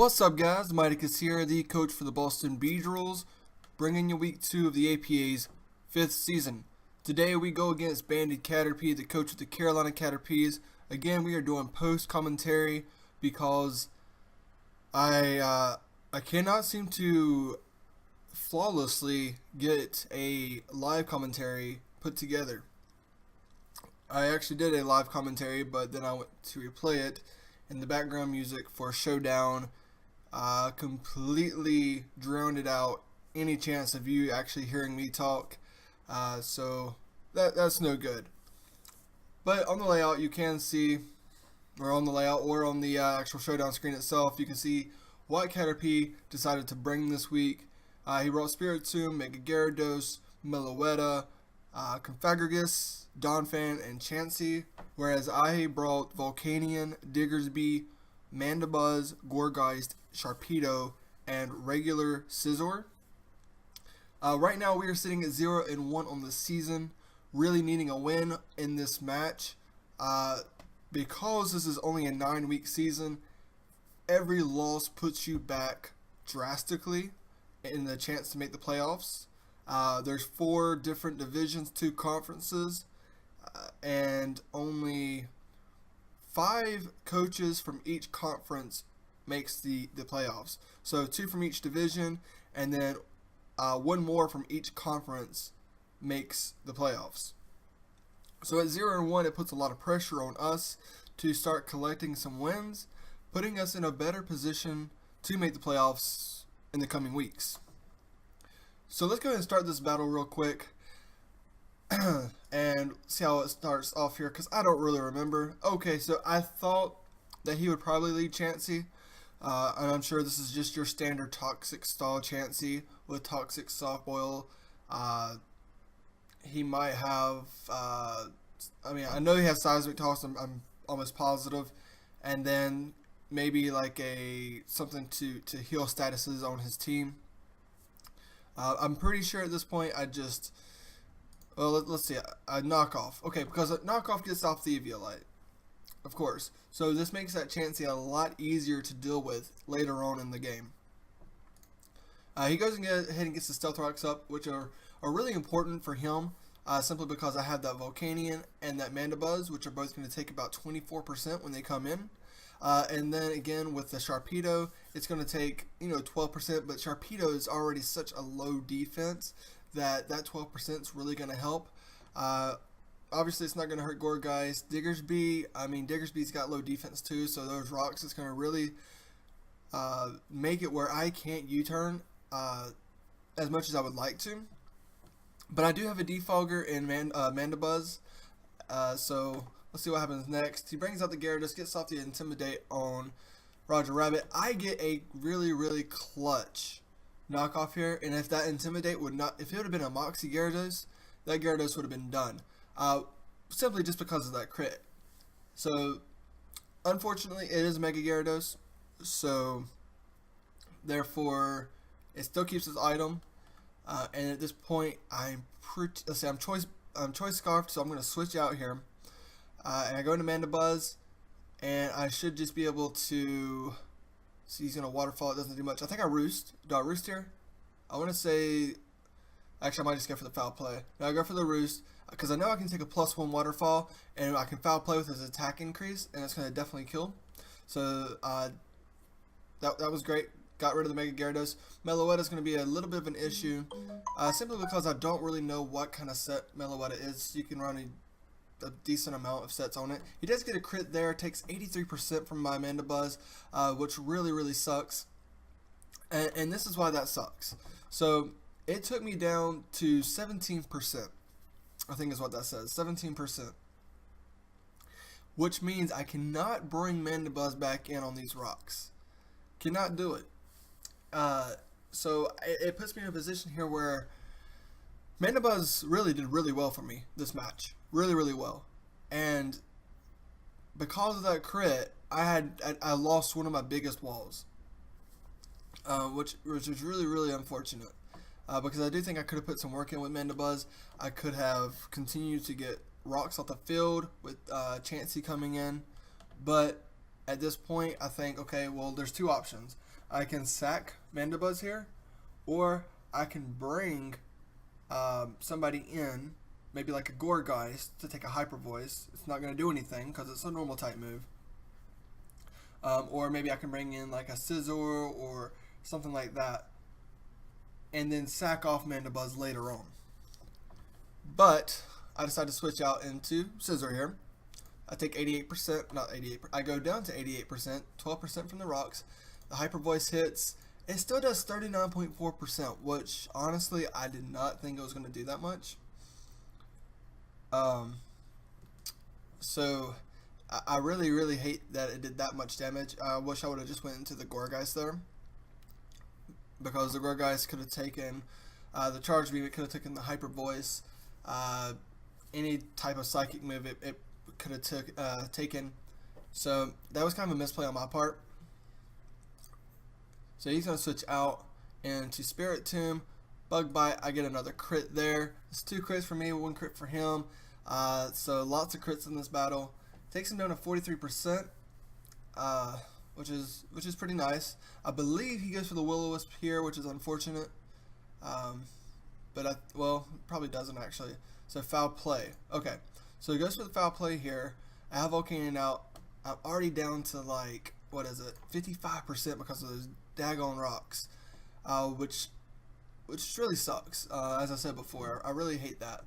What's up, guys? Miticus here, the coach for the Boston Beedrills, bringing you week 2 of the APA's 5th season. Today we go against Banded Caterpie, the coach of the Carolina Caterpies. Again, we are doing post commentary because I cannot seem to flawlessly get a live commentary put together. I actually did a live commentary, but then I went to replay it, and the background music for Showdown completely drowned it out any chance of you actually hearing me talk, so that's no good. But on the layout you can see, or on the layout or on the actual Showdown screen itself, you can see what Caterpie decided to bring this week. He brought Spiritomb, Mega Gyarados, Meloetta, Confagrigus, Donphan, and Chansey, whereas I brought Volcanion, Diggersby, Mandibuzz, Gourgeist, Sharpedo, and regular Scizor. Right now we are sitting at 0-1 on the season, really needing a win in this match. Because this is only a 9-week season, every loss puts you back drastically in the chance to make the playoffs. There's 4 different divisions, 2 conferences, and only 5 coaches from each conference makes the playoffs. So 2 from each division, and then 1 more from each conference makes the playoffs. So at 0-1, it puts a lot of pressure on us to start collecting some wins, putting us in a better position to make the playoffs in the coming weeks. So let's go ahead and start this battle real quick and see how it starts off here, because I don't really remember. Okay, so I thought that he would probably lead Chansey, and I'm sure this is just your standard Toxic style Chansey with Toxic Soft Boil. He might have, I know he has Seismic Toss, I'm almost positive, and then maybe like something to heal statuses on his team. I'm pretty sure at this point let's see, a knockoff. Okay, because a knockoff gets off the Eviolite, of course. So this makes that Chansey a lot easier to deal with later on in the game. He goes and ahead and gets the Stealth Rocks up, which are really important for him, simply because I have that Volcanion and that Mandibuzz, which are both going to take about 24% when they come in. And then again with the Sharpedo, it's going to take 12%, but Sharpedo is already such a low defense that 12% is really going to help. Obviously it's not going to hurt Gourgeist. Diggersby's got low defense too, so those rocks is going to really make it where I can't U-turn as much as I would like to. But I do have a Defogger in Mandibuzz, so let's see what happens next. He brings out the Gyarados, gets off the Intimidate on Roger Rabbit. I get a really clutch knockoff here, and if that Intimidate if it would have been a Moxie Gyarados, that Gyarados would have been done. Simply just because of that crit. So, unfortunately, it is Mega Gyarados, so therefore, it still keeps its item. And at this point, I'm choice scarfed, so I'm going to switch out here. And I go into Mandibuzz, and I should just be able to see. He's going to Waterfall. It doesn't do much. I think I Roost. Do I Roost here? I want to say, actually I might just go for the Foul Play. No, I go for the Roost, because I know I can take a +1 Waterfall, and I can Foul Play with his attack increase, and it's going to definitely kill. So that was great. Got rid of the Mega Gyarados. Meloetta is going to be a little bit of an issue, simply because I don't really know what kind of set Meloetta is. You can run a decent amount of sets on it. He does get a crit there, takes 83% from my Mandibuzz, which really sucks. And this is why that sucks. So it took me down to 17%. I think is what that says, 17%. Which means I cannot bring Mandibuzz back in on these rocks. Cannot do it. So it puts me in a position here where Mandibuzz really did really well for me this match. Really well. And because of that crit, I lost one of my biggest walls. Which was really unfortunate. Because I do think I could have put some work in with Mandibuzz. I could have continued to get rocks off the field with Chansey coming in. But at this point, I think, okay, well, there's 2 options. I can sack Mandibuzz here, or I can bring somebody in, maybe like a Gourgeist, to take a Hyper Voice. It's not going to do anything because it's a normal type move. Or maybe I can bring in like a Scizor or something like that, and then sack off Mandibuzz later on. But I decided to switch out into Scizor here. I take 88%, not 88%, I go down to 88%, 12% from the rocks. The Hyper Voice hits. It still does 39.4%, which honestly I did not think it was going to do that much. So I really hate that it did that much damage. I wish I would have just went into the Gourgeist there, because the Gourgeist could have taken the Charge Beam, it could have taken the Hyper Voice, any type of Psychic move it could have taken. So that was kind of a misplay on my part. So he's going to switch out into Spirit Tomb. Bug Bite, I get another crit there. It's 2 crits for me, 1 crit for him. So lots of crits in this battle. Takes him down to 43%, which is pretty nice. I believe he goes for the Will-O-Wisp here, which is unfortunate. But well, probably doesn't actually. So Foul Play. Okay, so he goes for the Foul Play here. I have Volcanion out. I'm already down to like, what is it, 55% because of those daggone rocks, which really sucks. As I said before, I really hate that.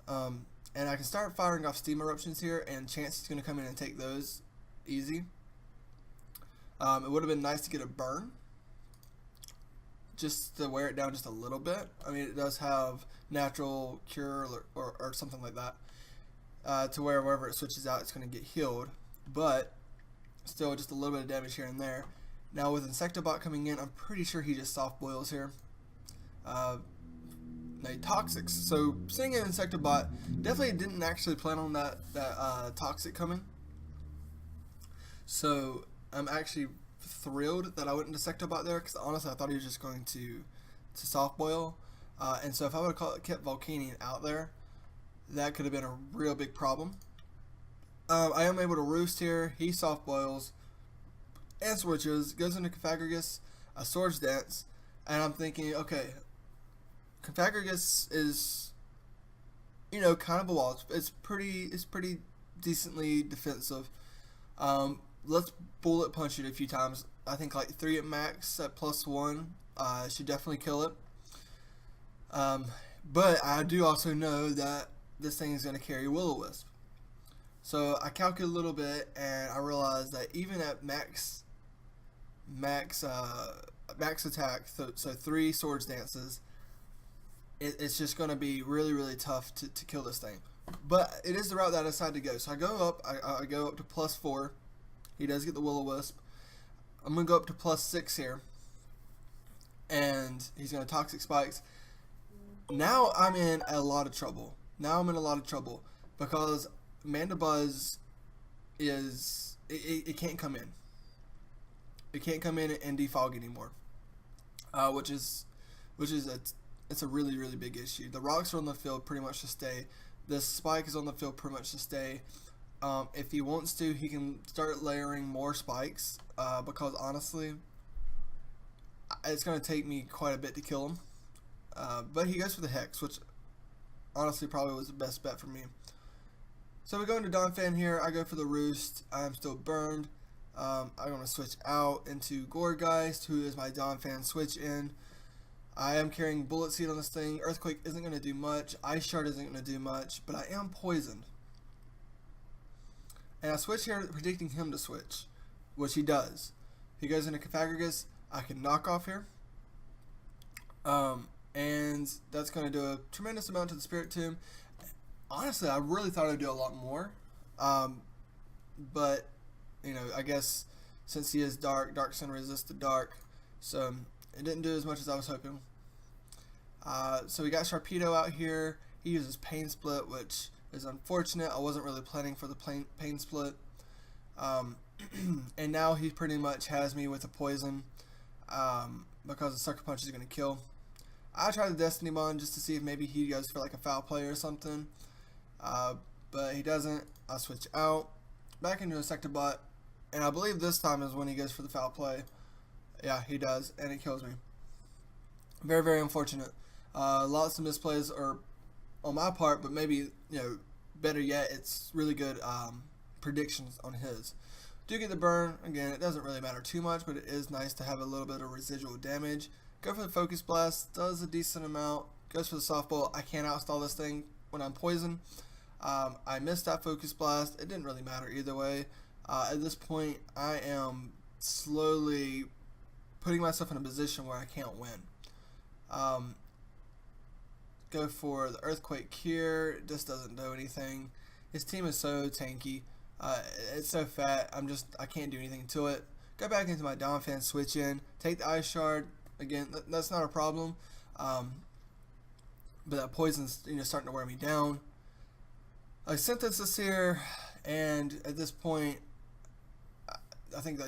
And I can start firing off Steam Eruptions here, and Chance is going to come in and take those easy. It would have been nice to get a burn, just to wear it down just a little bit. I mean, it does have natural cure or something like that, to where wherever it switches out, it's going to get healed. But still, just a little bit of damage here and there. Now with Insectobot coming in, I'm pretty sure he just soft boils here. Now he Toxics. So seeing an Insectobot, definitely didn't actually plan on that Toxic coming. So I'm actually thrilled that I went into Insectobot there, because honestly I thought he was just going to soft boil. And so if I would have kept Volcanion out there, that could have been a real big problem. I am able to Roost here. He soft boils and switches, goes into Confagrigus, a Swords Dance, and I'm thinking, okay, Confagrigus is, you know, kind of a wall. It's pretty decently defensive. Let's bullet punch it a few times. I think like 3 at max at +1 should definitely kill it. But I do also know that this thing is going to carry Will-O-Wisp. So I calculate a little bit, and I realize that even at max attack, so 3 Swords Dances, it's just going to be really tough to kill this thing. But it is the route that I decided to go. So I go up, I go up to +4. He does get the Will-O-Wisp. I'm going to go up to +6 here, and he's going to Toxic Spikes. Now I'm in a lot of trouble. Because Mandibuzz is, it can't come in. It can't come in and defog anymore, which is it's a really big issue. The rocks are on the field pretty much to stay. The spike is on the field pretty much to stay. If he wants to, he can start layering more spikes, because honestly, it's going to take me quite a bit to kill him. But he goes for the Hex, which honestly probably was the best bet for me. So we go into Donphan here. I go for the Roost. I am still burned. I'm going to switch out into Gourgeist, who is my Donphan switch in. I am carrying Bullet Seed on this thing. Earthquake isn't going to do much. Ice Shard isn't going to do much, but I am poisoned. And I switch here predicting him to switch, which he does. He goes into Confagrigus. I can knock off here. And that's going to do a tremendous amount to the Spirit Tomb. Honestly, I really thought it would do a lot more. But, you know, I guess since he is dark, Dark's going to resist the dark. So it didn't do as much as I was hoping. So we got Sharpedo out here. He uses Pain Split, which is unfortunate. I wasn't really planning for the Pain Split. And now he pretty much has me with a poison, because the Sucker Punch is going to kill. I tried the Destiny Bond just to see if maybe he goes for like a Foul Play or something. But he doesn't. I switch out back into Insectobot, and I believe this time is when he goes for the Foul Play. Yeah, he does, and it kills me. Very, very unfortunate. Lots of misplays are on my part, but maybe, better yet, it's really good predictions on his. Do get the burn. Again, it doesn't really matter too much, but it is nice to have a little bit of residual damage. Go for the Focus Blast. Does a decent amount. Goes for the Softball. I can't outstall this thing when I'm poisoned. I missed that Focus Blast. It didn't really matter either way. At this point, I am slowly putting myself in a position where I can't win. Go for the Earthquake here. It just doesn't do anything. His team is so tanky. It's so fat. I can't do anything to it. Go back into my Donphan, switch in, take the Ice Shard. Again, that's not a problem. But that poison's starting to wear me down. I Synthesis here, and at this point, I think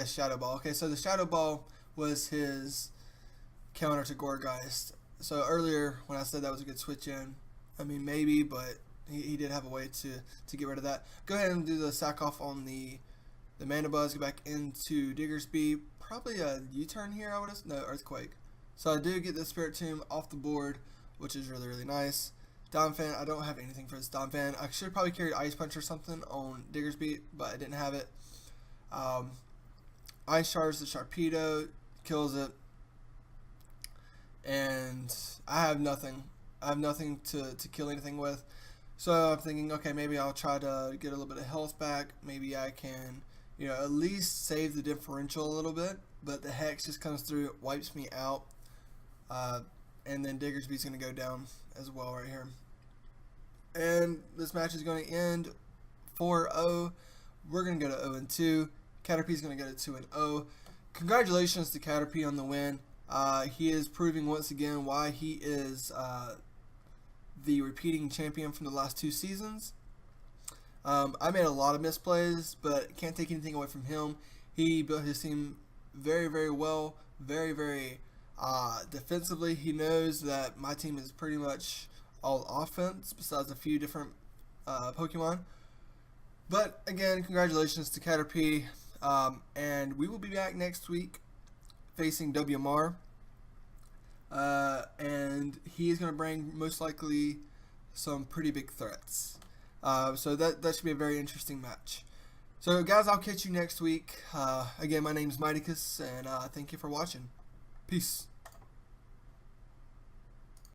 Shadow Ball. Okay, so the Shadow Ball was his counter to Gourgeist. So earlier when I said that was a good switch in, I mean maybe, but he did have a way to get rid of that. Go ahead and do the sack off on the Mana Buzz. Go back into Diggersby. Probably a U-turn here. No, Earthquake. So I do get the Spirit Tomb off the board, which is really, really nice. Donphan, I don't have anything for this Donphan. I should have probably carried Ice Punch or something on Diggersby, but I didn't have it. Ice Charge the Sharpedo, kills it. And I have nothing. I have nothing to kill anything with. So I'm thinking, okay, maybe I'll try to get a little bit of health back. Maybe I can, at least save the differential a little bit. But the Hex just comes through, wipes me out. And then Diggersby's going to go down as well right here. And this match is going to end 4-0. We're going to go to 0-2. Caterpie's going to go to 2-0. Congratulations to Caterpie on the win. He is proving once again why he is the repeating champion from the last 2 seasons. I made a lot of misplays, but can't take anything away from him. He built his team very, very well, very, very defensively. He knows that my team is pretty much all offense, besides a few different Pokemon. But again, congratulations to Caterpie, and we will be back next week facing WMR, and he is going to bring most likely some pretty big threats. So that should be a very interesting match. So guys, I'll catch you next week. Again, my name is Miticus, and thank you for watching. Peace.